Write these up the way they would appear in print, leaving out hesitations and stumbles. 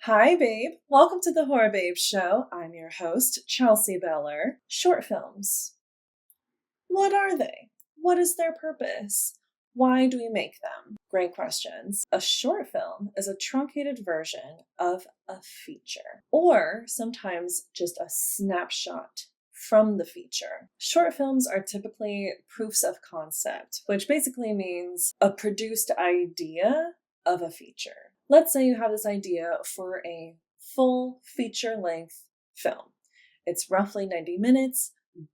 Hi, babe. Welcome to the Horror Babe Show. I'm your host, Chelsea Beller. Short films. What are they? What is their purpose? Why do we make them? Great questions. A short film is a truncated version of a feature, or sometimes just a snapshot from the feature. Short films are typically proofs of concept, which basically means a produced idea of a feature. Let's say you have this idea for a full feature-length film. It's roughly 90 minutes,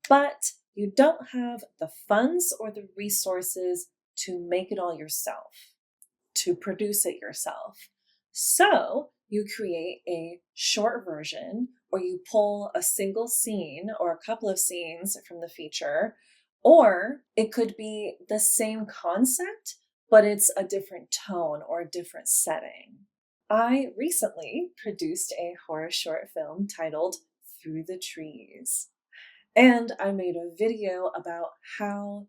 but you don't have the funds or the resources to make it all yourself, to produce it yourself. So you create a short version, or you pull a single scene or a couple of scenes from the feature, or it could be the same concept, but it's a different tone or a different setting. I recently produced a horror short film titled Through the Trees. And I made a video about how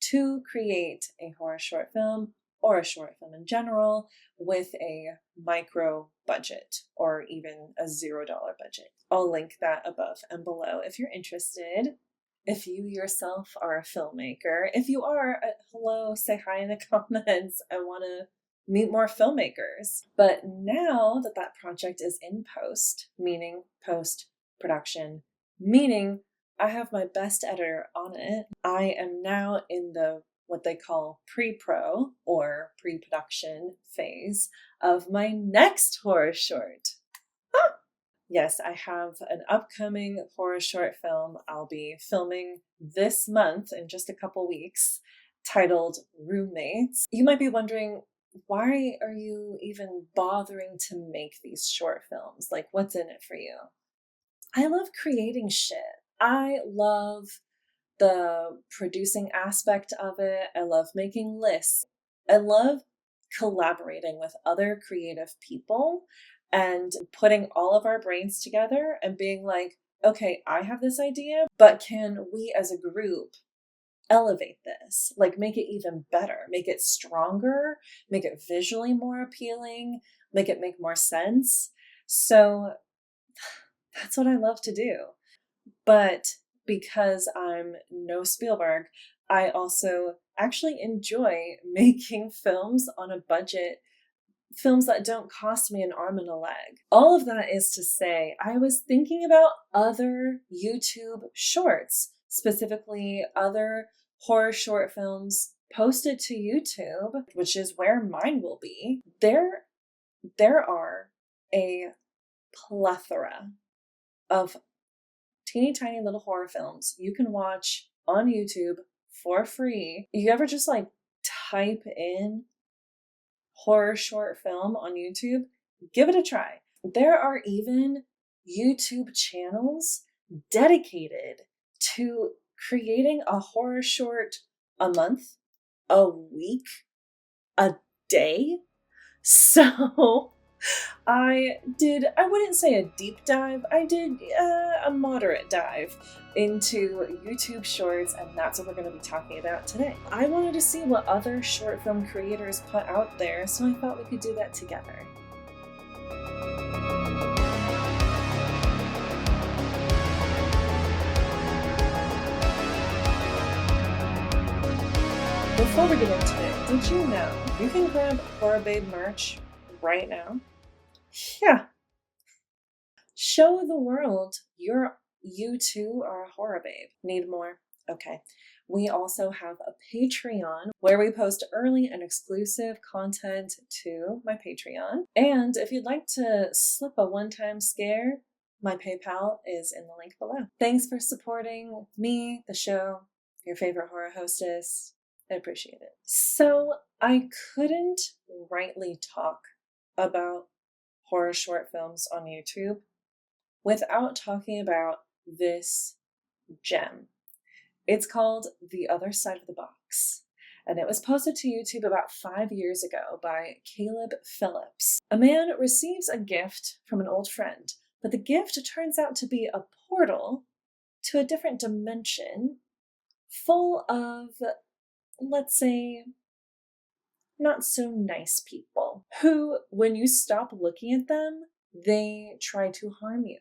to create a horror short film or a short film in general with a micro budget or even a $0 budget. I'll link that above and below if you're interested. If you yourself are a filmmaker, if you are, hello, say hi in the comments. I want to meet more filmmakers. But now that that project is in post, meaning post-production, meaning I have my best editor on it. I am now in the what they call pre-pro or pre-production phase of my next horror short. Yes, I have an upcoming horror short film I'll be filming this month in just a couple weeks, titled Roommates. You might be wondering, why are you even bothering to make these short films? Like, what's in it for you? I love creating shit. I love the producing aspect of it. I love making lists. I love collaborating with other creative people and putting all of our brains together and being like, okay, I have this idea, but can we as a group elevate this? Like, make it even better, make it stronger, make it visually more appealing, make it make more sense. So that's what I love to do. But because I'm no Spielberg, I also actually enjoy making films on a budget, films that don't cost me an arm and a leg. All of that is to say, I was thinking about other YouTube shorts, specifically other horror short films posted to YouTube, which is where mine will be. There are a plethora of teeny tiny little horror films you can watch on YouTube for free. You ever just like type in horror short film on YouTube? Give it a try. There are even YouTube channels dedicated to creating a horror short a month, a week, a day. So I wouldn't say a deep dive, I did a moderate dive into YouTube shorts, and that's what we're going to be talking about today. I wanted to see what other short film creators put out there, so I thought we could do that together. Before we get into it, did you know you can grab Horror Babe merch right now? Yeah. Show the world you too are a horror babe. Need more? Okay. We also have a Patreon where we post early and exclusive content to my Patreon. And if you'd like to slip a one-time scare, my PayPal is in the link below. Thanks for supporting me, the show, your favorite horror hostess. I appreciate it. So I couldn't rightly talk about horror short films on YouTube without talking about this gem. It's called The Other Side of the Box, and it was posted to YouTube about 5 years ago by Caleb Phillips. A man receives a gift from an old friend, but the gift turns out to be a portal to a different dimension full of, let's say, not so nice people who, when you stop looking at them, they try to harm you,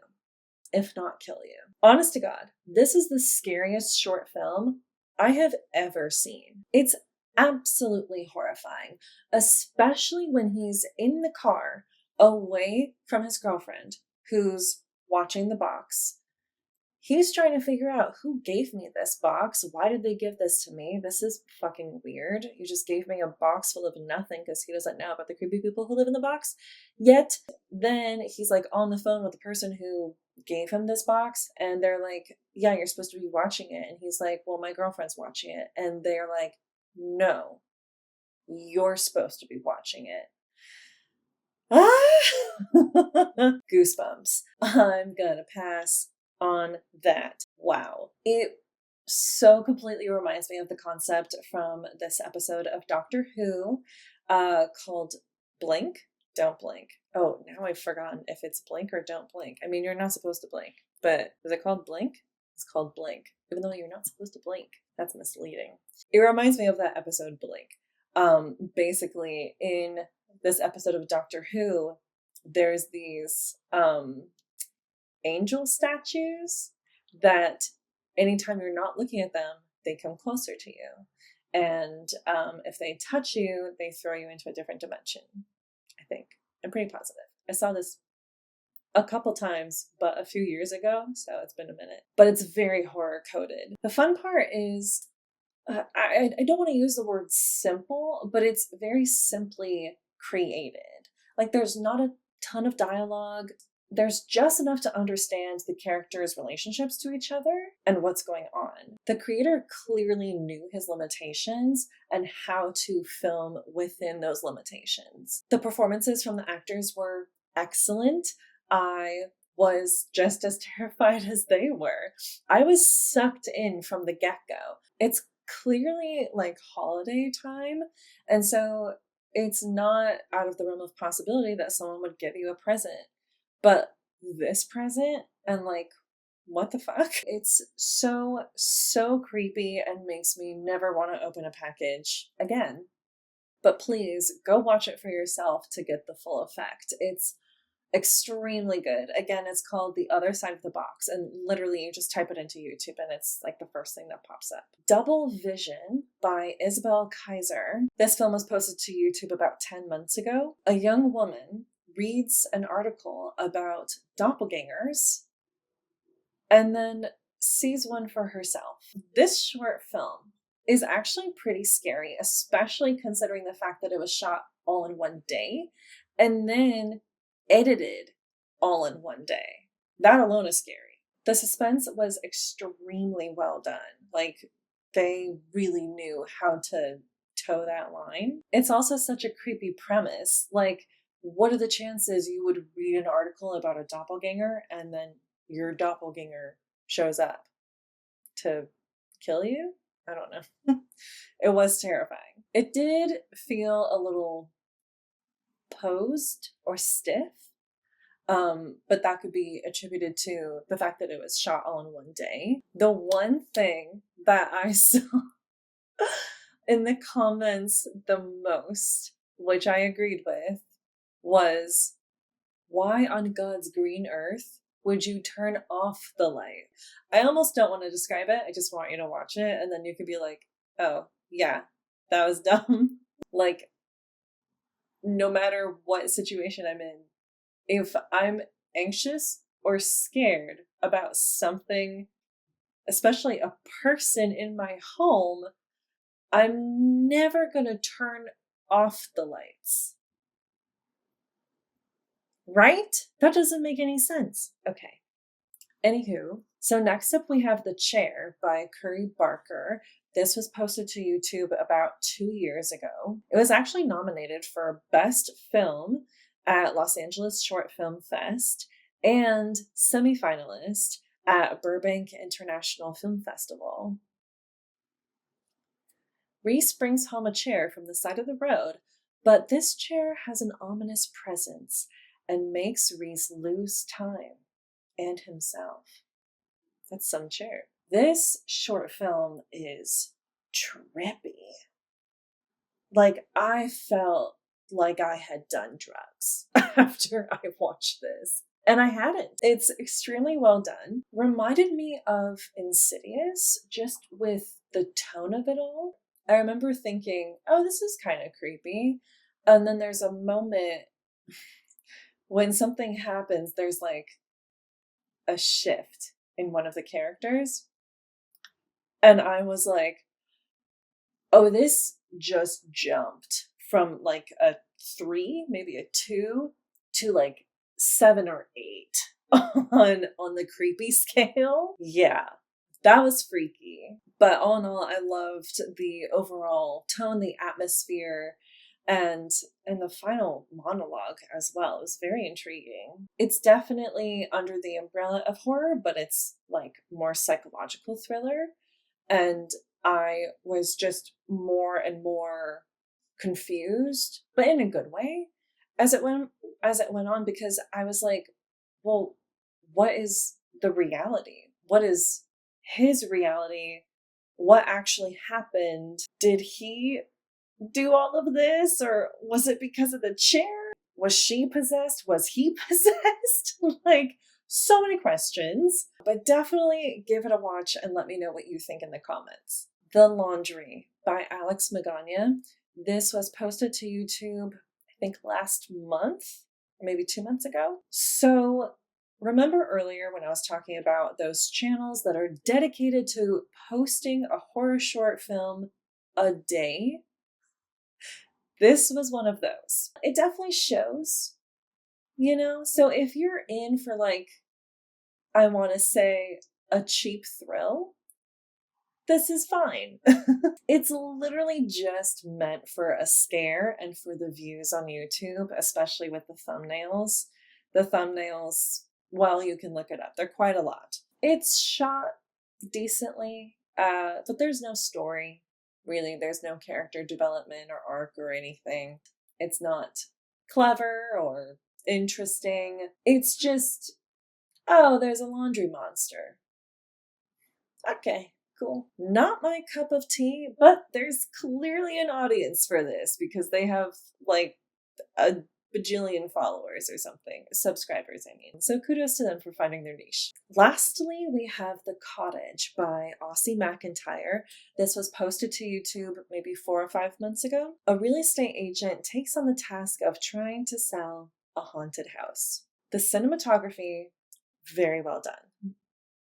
if not kill you. Honest to God, this is the scariest short film I have ever seen. It's absolutely horrifying, especially when he's in the car away from his girlfriend who's watching the box. He's trying to figure out, who gave me this box? Why did they give this to me? This is fucking weird. You just gave me a box full of nothing because he doesn't know about the creepy people who live in the box. Yet then he's like on the phone with the person who gave him this box, and they're like, yeah, you're supposed to be watching it. And he's like, well, my girlfriend's watching it. And they're like, no, you're supposed to be watching it. Goosebumps. I'm gonna pass on that. Wow. It so completely reminds me of the concept from this episode of Doctor Who called Blink, Don't Blink. Oh, now I've forgotten if it's Blink or Don't Blink. I mean, you're not supposed to blink, but is it called Blink? It's called Blink, even though you're not supposed to blink. That's misleading. It reminds me of that episode Blink. Basically, in this episode of Doctor Who, there's these angel statues that anytime you're not looking at them, they come closer to you. And if they touch you, they throw you into a different dimension, I think. I'm pretty positive. I saw this a couple times, but a few years ago, so it's been a minute. But it's very horror coded. The fun part is, I don't want to use the word simple, but it's very simply created. Like, there's not a ton of dialogue. There's just enough to understand the characters' relationships to each other and what's going on. The creator clearly knew his limitations and how to film within those limitations. The performances from the actors were excellent. I was just as terrified as they were. I was sucked in from the get-go. It's clearly like holiday time, and so it's not out of the realm of possibility that someone would give you a present. But this present, and like, what the fuck? It's so creepy and makes me never want to open a package again. But please go watch it for yourself to get the full effect. It's extremely good. Again, it's called The Other Side of the Box, and literally you just type it into YouTube and it's like the first thing that pops up. Double Vision by Isabel Kaiser. This film was posted to YouTube about 10 months ago. A young woman reads an article about doppelgangers and then sees one for herself. This short film is actually pretty scary, especially considering the fact that it was shot all in one day and then edited all in one day. That alone is scary. The suspense was extremely well done. Like, they really knew how to toe that line. It's also such a creepy premise. Like, what are the chances you would read an article about a doppelganger and then your doppelganger shows up to kill you? I don't know. It was terrifying. It did feel a little posed or stiff, but that could be attributed to the fact that it was shot all in one day. The one thing that I saw in the comments the most, which I agreed with, was, why on God's green earth would you turn off the light? I almost don't want to describe it. I just want you to watch it, and then you could be like, oh, yeah, that was dumb. Like, no matter what situation I'm in, if I'm anxious or scared about something, especially a person in my home, I'm never going to turn off the lights. Right? That doesn't make any sense. Okay. Anywho, so next up we have The Chair by Curry Barker. This was posted to YouTube about 2 years ago. It was actually nominated for Best Film at Los Angeles Short Film Fest and semifinalist at Burbank International Film Festival. Reese brings home a chair from the side of the road, but this chair has an ominous presence and makes Reese lose time and himself. That's some chair. This short film is trippy. Like, I felt like I had done drugs after I watched this. And I hadn't. It's extremely well done. Reminded me of Insidious, just with the tone of it all. I remember thinking, oh, this is kind of creepy. And then there's a moment when something happens, there's like a shift in one of the characters. And I was like, oh, this just jumped from like a 3, maybe a 2, to like 7 or 8 on the creepy scale. Yeah, that was freaky. But all in all, I loved the overall tone, the atmosphere, and the final monologue as well. It was very intriguing. It's definitely under the umbrella of horror, but it's like more psychological thriller. And I was just more and more confused, but in a good way, as it went on, because I was like, well, what is the reality? What is his reality? What actually happened? Did he do all of this, or was it because of the chair? Was she possessed? Was he possessed? Like, so many questions, but definitely give it a watch and let me know what you think in the comments. The Laundry by Alex Magana. This was posted to YouTube, I think last month, maybe 2 months ago. So remember earlier when I was talking about those channels that are dedicated to posting a horror short film a day? This was one of those. It definitely shows, so if you're in for like, I want to say, a cheap thrill, this is fine. It's literally just meant for a scare and for the views on YouTube, especially with the thumbnails. The thumbnails, well, you can look it up. They're quite a lot. It's shot decently, but there's no story, really. There's no character development or arc or anything. It's not clever or interesting. It's just, oh, there's a laundry monster. Okay, cool. Not my cup of tea, but there's clearly an audience for this because they have like a bajillion followers or something. Subscribers, I mean. So kudos to them for finding their niche. Lastly, we have The Cottage by Aussie McIntyre. This was posted to YouTube maybe 4 or 5 months ago. A real estate agent takes on the task of trying to sell a haunted house. The cinematography, very well done.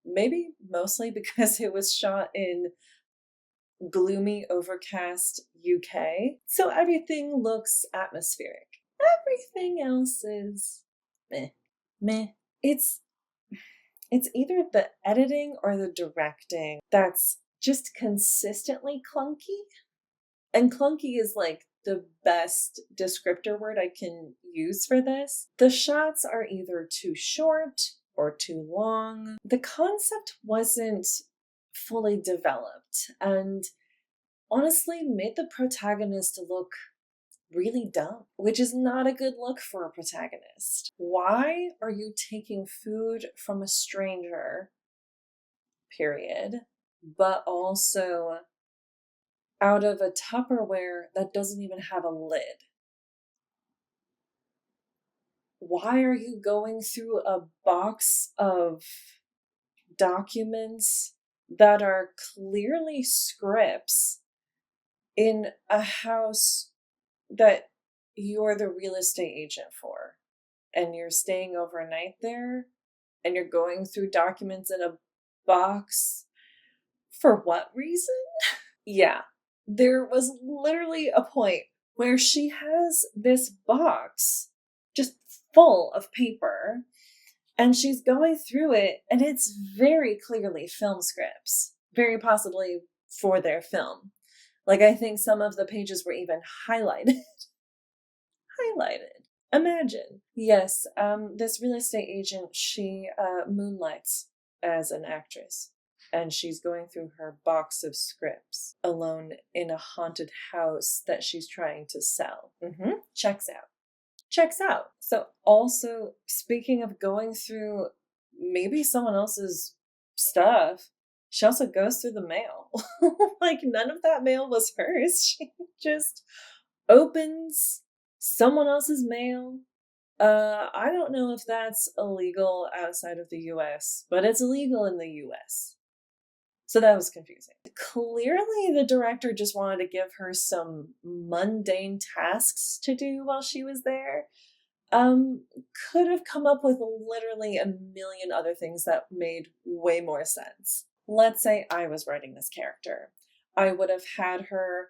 Maybe mostly because it was shot in gloomy, overcast UK. So everything looks atmospheric. Everything else is meh. Meh. It's either the editing or the directing that's just consistently clunky. And clunky is like the best descriptor word I can use for this. The shots are either too short or too long. The concept wasn't fully developed and honestly made the protagonist look really dumb, which is not a good look for a protagonist. Why are you taking food from a stranger, period, but also out of a Tupperware that doesn't even have a lid? Why are you going through a box of documents that are clearly scripts in a house that you're the real estate agent for, and you're staying overnight there, and you're going through documents in a box? For what reason? Yeah, there was literally a point where she has this box just full of paper, and she's going through it, and it's very clearly film scripts, very possibly for their film. Like, I think some of the pages were even highlighted. Highlighted. Imagine. Yes, this real estate agent, she moonlights as an actress. And she's going through her box of scripts alone in a haunted house that she's trying to sell. Checks out. Checks out. So also, speaking of going through maybe someone else's stuff, she also goes through the mail. Like, none of that mail was hers. She just opens someone else's mail. I don't know if that's illegal outside of the US, but it's illegal in the US. So that was confusing. Clearly, the director just wanted to give her some mundane tasks to do while she was there. Could have come up with literally a million other things that made way more sense. Let's say I was writing this character. I would have had her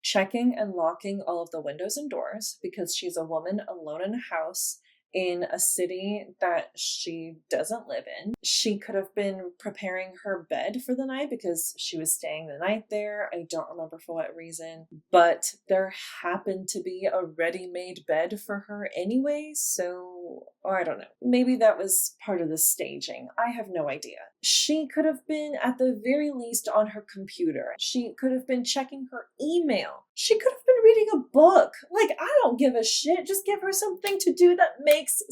checking and locking all of the windows and doors because she's a woman alone in a house in a city that she doesn't live in. She could have been preparing her bed for the night because she was staying the night there. I don't remember for what reason, but there happened to be a ready-made bed for her anyway, so I don't know. Maybe that was part of the staging. I have no idea. She could have been at the very least on her computer. She could have been checking her email. She could have been reading a book. Like, I don't give a shit. Just give her something to do that makes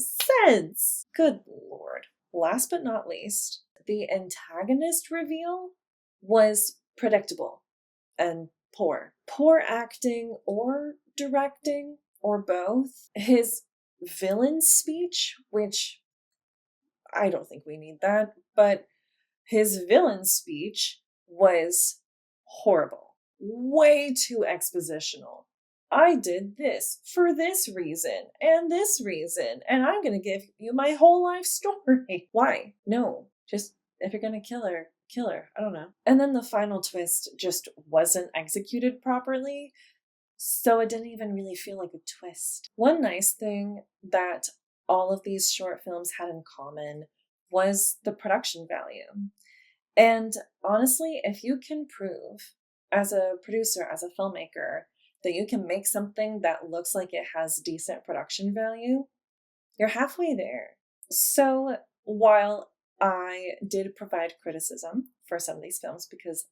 sense. Good Lord. Last but not least, the antagonist reveal was predictable and poor. Poor acting or directing or both. His villain speech, which I don't think we need that, but his villain speech was horrible. Way too expositional. I did this for this reason, and I'm gonna give you my whole life story. Why? No, just if you're gonna kill her, kill her. I don't know. And then the final twist just wasn't executed properly, so it didn't even really feel like a twist. One nice thing that all of these short films had in common was the production value. And honestly, if you can prove as a producer, as a filmmaker, that you can make something that looks like it has decent production value, you're halfway there. So while I did provide criticism for some of these films because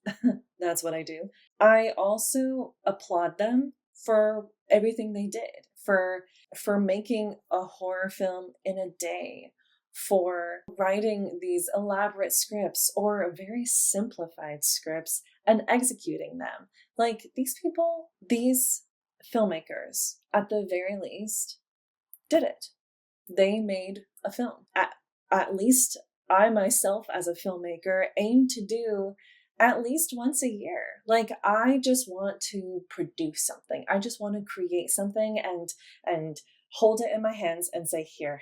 that's what I do, I also applaud them for everything they did, for making a horror film in a day, for writing these elaborate scripts or very simplified scripts and executing them. Like, these people, these filmmakers, at the very least, did it. They made a film. At least I myself as a filmmaker aim to do at least once a year. Like, I just want to produce something. I just want to create something and hold it in my hands and say, here,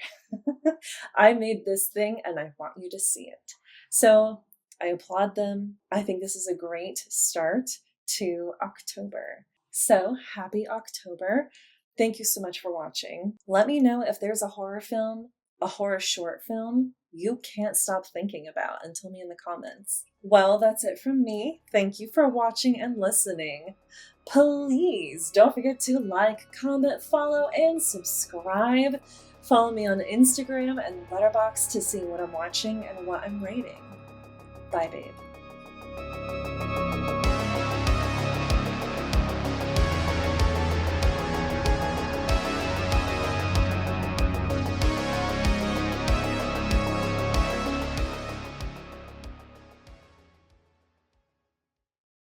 I made this thing and I want you to see it. So I applaud them. I think this is a great start to October. So happy October. Thank you so much for watching. Let me know if there's a horror film, a horror short film you can't stop thinking about, and tell me in the comments. Well, that's it from me. Thank you for watching and listening. Please don't forget to like, comment, follow, and subscribe. Follow me on Instagram and Letterboxd to see what I'm watching and what I'm rating. Bye, babe.